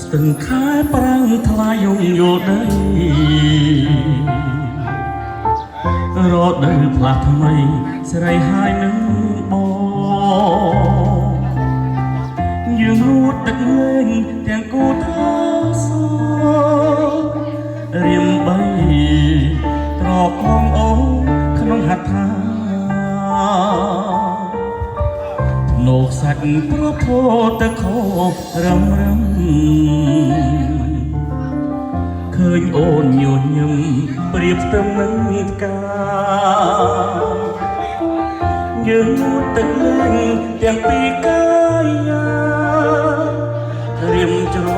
ស្ទឹងខែប្រាំងថ្លាយងយល់ដីរដូវផ្លាស់ថ្មីស្រីហើយនឹងបងយើងរួតទឹកលេងទាំងគូថាសរៀមបីត្រកងអូនក្នុងហត្ថានោកសាច់ប្រពោទៅខោរំរំឃើញអូនញញឹមប្រៀបស្ទឹងនឹងផ្កាយើងមួយទឹកលេងទាំងពីរកាយារៀមច្រ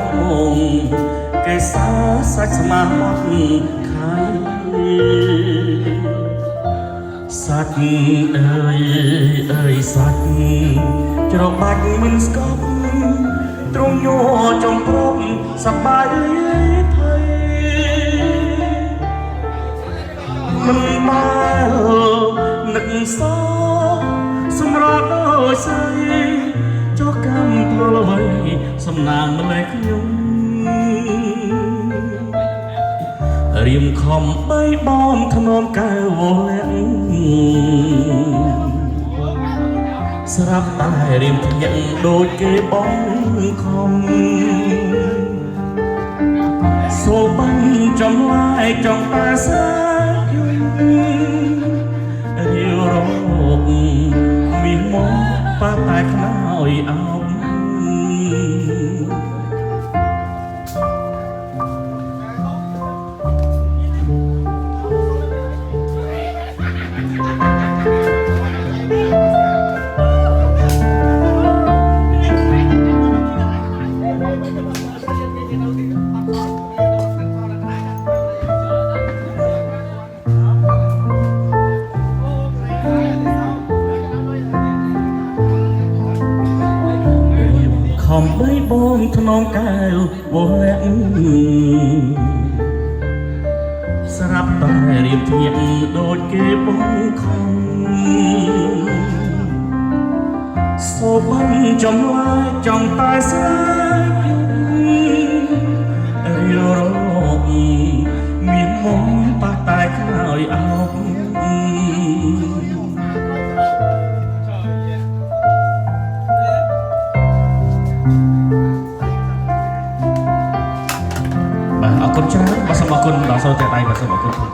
ងកេសាសាច់ស្មាមត់ខៃសាច់អើយសាច់ច្របាច់មិនស្កប់ទ្រង់ញ័រចំព្រំសប្បាយភ័យមិនបាននឹកសោសម្រាប់ដោយស្រីចុះកម្មផលអ្វីសំណាងម្លេះខ្ញុំរៀមខំបីបងធ្នមកែវលាក់ស្រាប់តែរៀមភ្ញាក់ដូចគេបងខំសូបាញ់ចំឡាយចង់តែស្រាយរាវរកមានមកប៉ះតែខ្នើយអោបខំបីបងធ្នមកែវវលាក់ស្រាប់តែរៀបធៀបដូចគេបងខំសូបាញ់ចំឡាយចង់តែស្លាយរាវរកមានមកប៉ះតែខ្នើយអោបអរគុណច្រើនបាទសូមអរគុណដល់សូមតែដៃបាទសូមអរគុណ